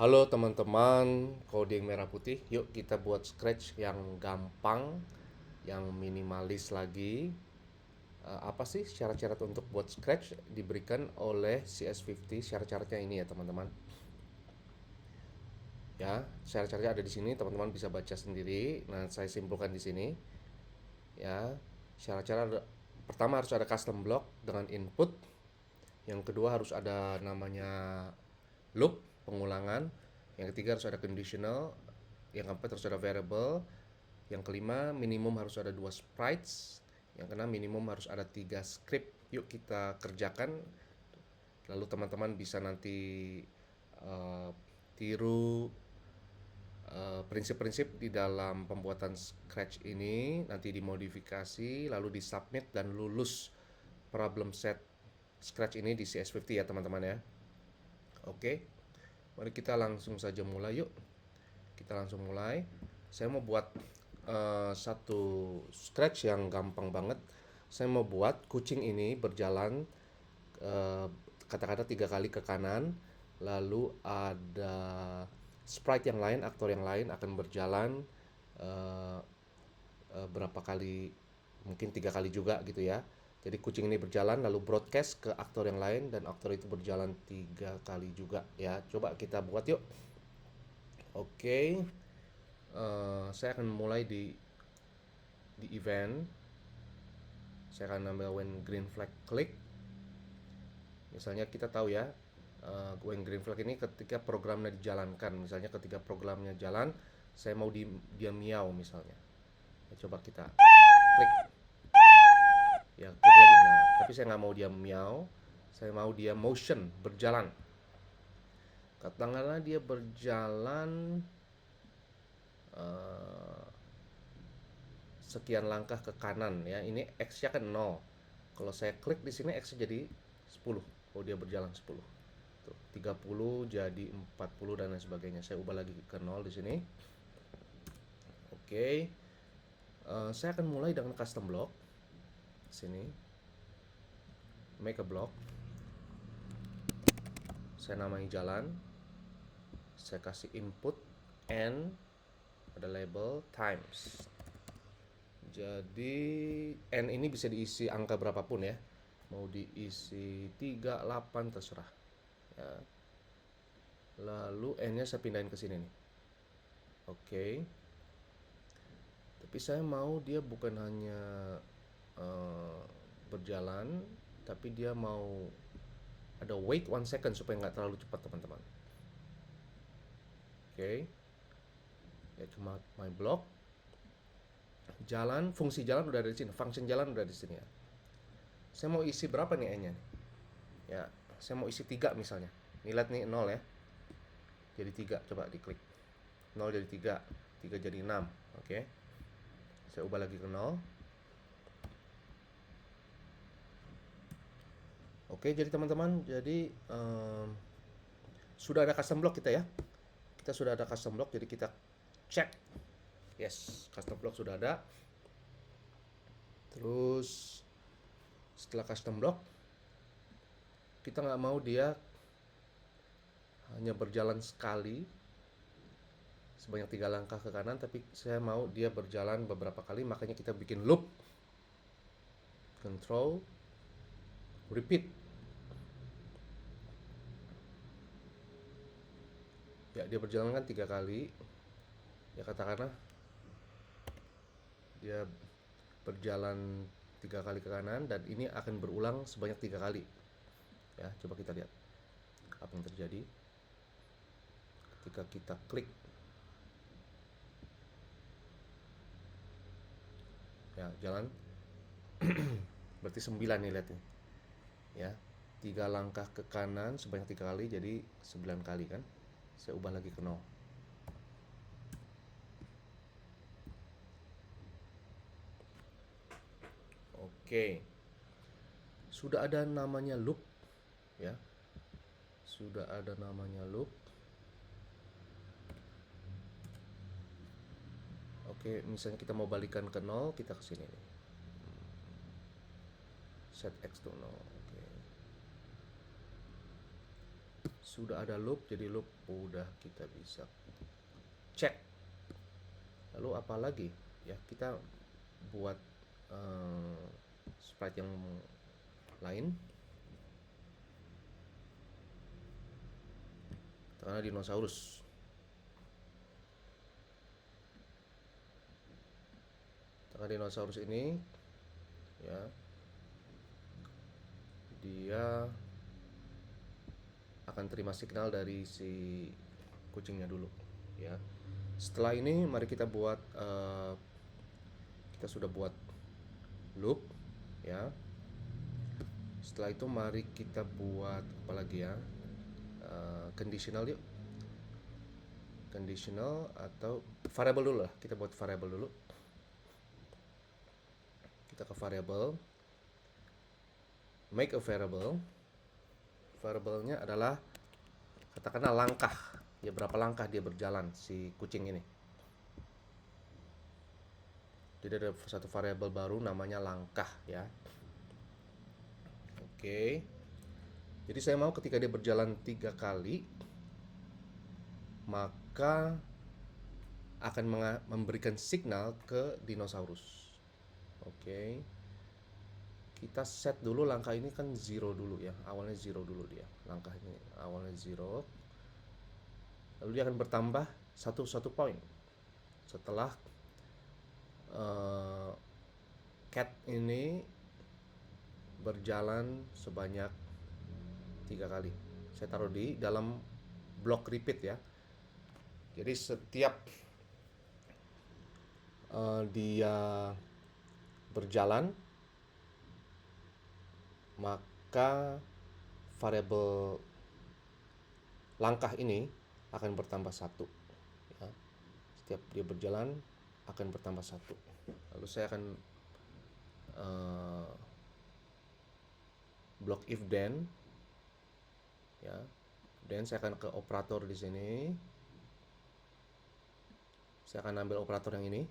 Halo teman-teman, coding merah putih. Yuk kita buat scratch yang gampang, yang minimalis lagi. Apa sih syarat-syarat untuk buat scratch diberikan oleh CS50? Syarat-syaratnya ini ya teman-teman. Ya, syarat-syaratnya ada di sini. Teman-teman bisa baca sendiri. Nah, saya simpulkan di sini. Ya, syarat-syarat pertama harus ada custom block dengan input. Yang kedua harus ada namanya loop, pengulangan. Yang ketiga harus ada conditional. Yang keempat harus ada variable. Yang kelima minimum harus ada 2 sprites. Yang keenam minimum harus ada 3 script. Yuk kita kerjakan. Lalu teman-teman bisa nanti uh, tiru prinsip-prinsip di dalam pembuatan Scratch ini, nanti dimodifikasi, lalu disubmit dan lulus problem set Scratch ini di CS50 ya teman-teman ya. Oke, mari kita langsung saja mulai yuk. Kita langsung mulai. Saya mau buat satu Scratch yang gampang banget. Saya mau buat kucing ini berjalan eh, kata-kata 3 kali ke kanan, lalu ada sprite yang lain, aktor yang lain akan berjalan eh, berapa kali, mungkin 3 kali juga gitu ya. Jadi kucing ini berjalan lalu broadcast ke aktor yang lain dan aktor itu berjalan 3 kali juga ya. Coba kita buat yuk. Oke, saya akan mulai di event. Saya akan ambil when green flag click. Misalnya kita tahu ya, when green flag ini ketika programnya dijalankan. Misalnya ketika programnya jalan, saya mau dia miau misalnya. Ya, coba kita klik, ya klik lagi. Nah, tapi saya nggak mau dia miau, saya mau dia motion, berjalan. Katakanlah dia berjalan eh, sekian langkah ke kanan ya. Ini X-nya kan 0. Kalau saya klik di sini X jadi 10. Oh, dia berjalan 10. Tuh, 30 jadi 40 dan lain sebagainya. Saya ubah lagi ke 0 di sini. Oke. Saya akan mulai dengan custom block. Sini. Make a block. Saya namai jalan. Saya kasih input n, ada label times. Jadi n ini bisa diisi angka berapapun ya. Mau diisi 3, 8 terserah. Ya. Lalu n-nya saya pindahin ke sini nih. Oke. Tapi saya mau dia bukan hanya uh, berjalan, tapi dia mau ada wait 1 second supaya nggak terlalu cepat teman-teman. Oke. Ya cuma my block. Jalan, fungsi jalan udah ada di sini, function jalan udah di sini ya. Saya mau isi berapa nih n-nya? Ya, saya mau isi 3 misalnya. Nih lihat nih 0 ya. Jadi 3, coba diklik. 0 jadi 3, 3 jadi 6. Oke. Saya ubah lagi ke 0. Oke, jadi teman-teman, jadi sudah ada custom block kita ya. Kita sudah ada custom block, jadi kita cek. Yes, custom block sudah ada. Terus setelah custom block, kita nggak mau dia hanya berjalan sekali sebanyak 3 langkah ke kanan, tapi saya mau dia berjalan beberapa kali, makanya kita bikin loop. Control repeat. Ya, dia berjalan kan 3 kali. Ya katakanlah dia berjalan 3 kali ke kanan dan ini akan berulang sebanyak 3 kali. Ya, coba kita lihat apa yang terjadi ketika kita klik. Ya, jalan. Berarti 9 nih lihat nih. Ya, 3 langkah ke kanan sebanyak 3 kali, jadi 9 kali kan. Saya ubah lagi ke 0. Oke. Sudah ada namanya loop ya. Sudah ada namanya loop. Oke, misalnya kita mau balikan ke 0, kita ke sini nih. Set X to 0. Oke. sudah ada loop, jadi loop udah kita bisa cek. Lalu apa lagi ya, kita buat sprite yang lain, karena dinosaurus. Karena dinosaurus ini ya, dia akan terima signal dari si kucingnya dulu ya. Setelah ini mari kita buat kita sudah buat loop ya. Setelah itu mari kita buat apa lagi ya, conditional yuk. Conditional atau variable dulu lah, kita buat variable dulu. Kita ke variable, make a variable. Variabelnya adalah katakanlah langkah ya, berapa langkah dia berjalan si kucing ini. Jadi ada satu variabel baru namanya langkah ya. Oke. Jadi saya mau ketika dia berjalan 3 kali, maka akan memberikan signal ke dinosaurus. Oke. Kita set dulu langkah ini kan 0 dulu ya. Awalnya 0 dulu dia. Langkah ini awalnya 0. Lalu dia akan bertambah 1 poin setelah cat ini berjalan sebanyak 3 kali. Saya taruh di dalam block repeat ya. Jadi setiap dia berjalan, maka variabel langkah ini akan bertambah 1 ya. Setiap dia berjalan akan bertambah 1. Lalu saya akan block if then ya. Dan saya akan ke operator di sini. Saya akan ambil operator yang ini.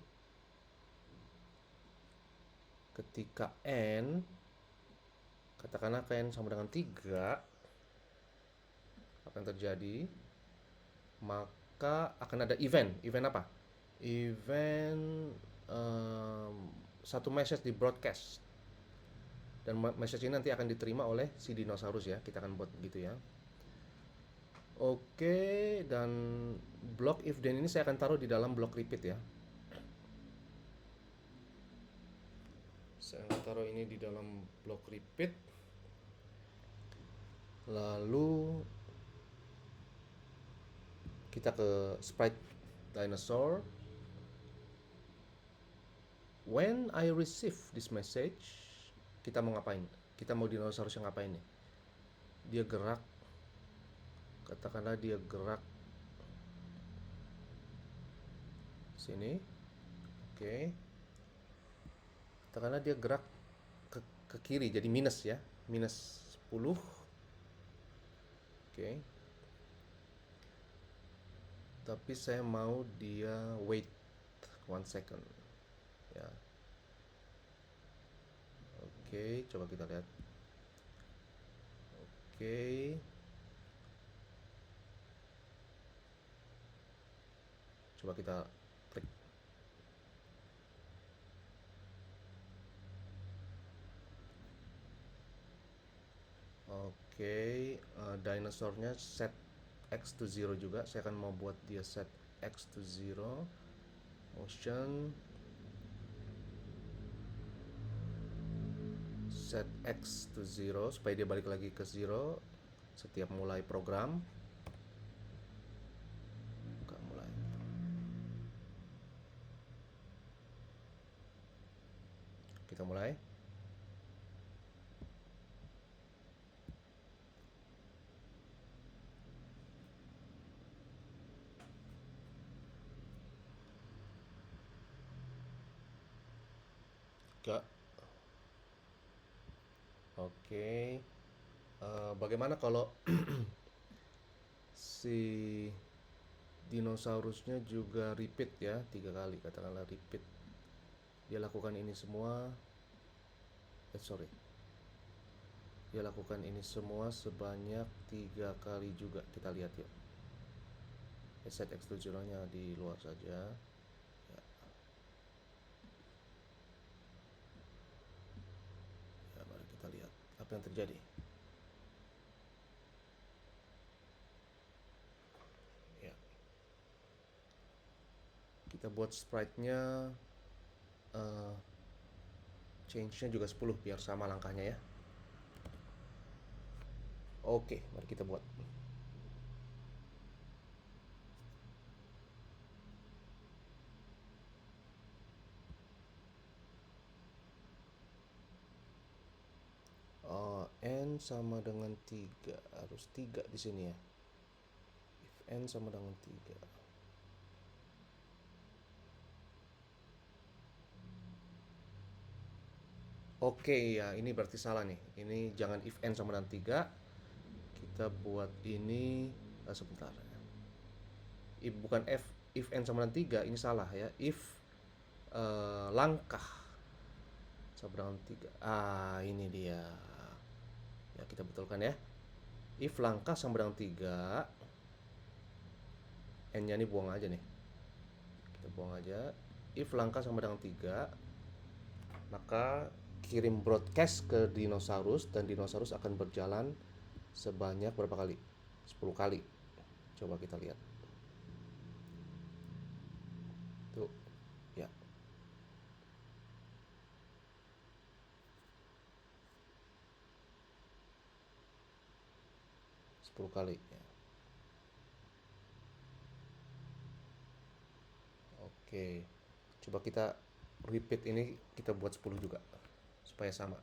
Ketika n, katakanlah n sama dengan 3, apa yang terjadi? Maka akan ada event. Event apa? Event satu message di broadcast. Dan message ini nanti akan diterima oleh si dinosaurus ya. Kita akan buat gitu ya. Oke, dan block if then ini saya akan taruh di dalam block repeat ya. Saya akan taruh ini di dalam block repeat. Lalu kita ke sprite dinosaur. When I receive this message, kita mau ngapain? Kita mau dinosaurus yang ngapain nih? Dia gerak, katakanlah dia gerak sini. Oke. Katakanlah dia gerak ke kiri, jadi minus ya, minus 10. Oke. Tapi saya mau dia wait 1 second ya. Oke, coba kita lihat. Oke. Coba kita klik. Oke, dinosaurnya set X to 0 juga. Saya akan mau buat dia set X to 0. Motion set X to 0 supaya dia balik lagi ke 0 setiap mulai program. Mulai. Kita mulai. Enggak. Oke. Bagaimana kalau si dinosaurusnya juga repeat ya, 3 kali, katakanlah repeat. Dia lakukan ini semua. Sorry. Dia lakukan ini semua sebanyak 3 kali juga. Kita lihat yuk. Set X20-nya di luar saja. Ya, ya, mari kita lihat apa yang terjadi. Ya, kita buat sprite-nya change-nya juga 10 biar sama langkahnya ya. Oke, mari kita buat. N sama dengan 3, harus 3 di sini ya. If N sama dengan 3. Oke ya, ini berarti salah nih. Ini jangan if N sama dengan 3. Kita buat ini sebentar. Bukan if N sama dengan 3, ini salah ya. If langkah sama dengan 3. Ini dia. Ya, kita betulkan ya. If langkah sama dengan 3, N-nya ini buang aja nih. Kita buang aja. If langkah sama dengan 3, maka kirim broadcast ke dinosaurus dan dinosaurus akan berjalan sebanyak berapa kali? 10 kali. Coba kita lihat. Tuh, ya. 10 kali ya. Oke. Coba kita repeat ini, kita buat 10 juga supaya sama.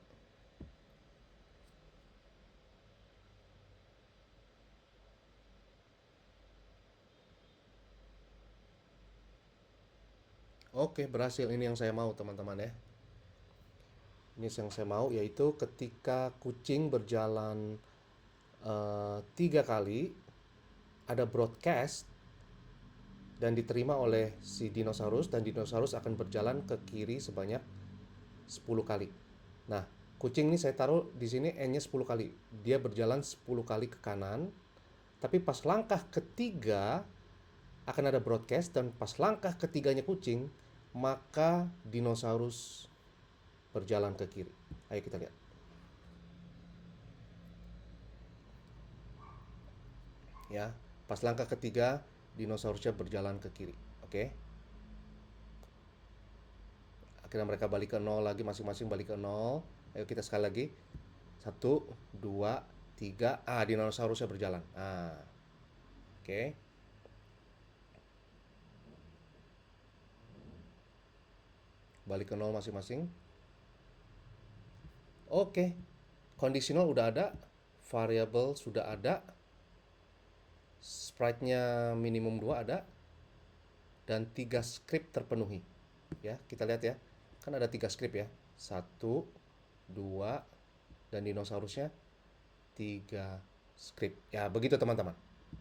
Oke, berhasil. Ini yang saya mau, teman-teman ya. Ini yang saya mau, yaitu ketika kucing berjalan 3 kali, ada broadcast dan diterima oleh si dinosaurus, dan dinosaurus akan berjalan ke kiri sebanyak 10 kali. Nah, kucing ini saya taruh di sini N-nya 10 kali. Dia berjalan 10 kali ke kanan, tapi pas langkah ketiga akan ada broadcast, dan pas langkah ketiganya kucing, maka dinosaurus berjalan ke kiri. Ayo kita lihat. Ya, pas langkah ketiga dinosaurusnya berjalan ke kiri. Oke. Akhirnya mereka balik ke nol lagi, masing-masing balik ke nol. Ayo kita sekali lagi. 1, 2, 3. Dinosaurusnya berjalan. Oke. Balik ke nol masing-masing. Oke. Conditional udah ada, variable sudah ada, sprite-nya minimum 2 ada, dan 3 script terpenuhi. Ya, kita lihat ya. Kan ada 3 script ya. 1, 2, dan dinosaurusnya 3 script. Ya, begitu teman-teman.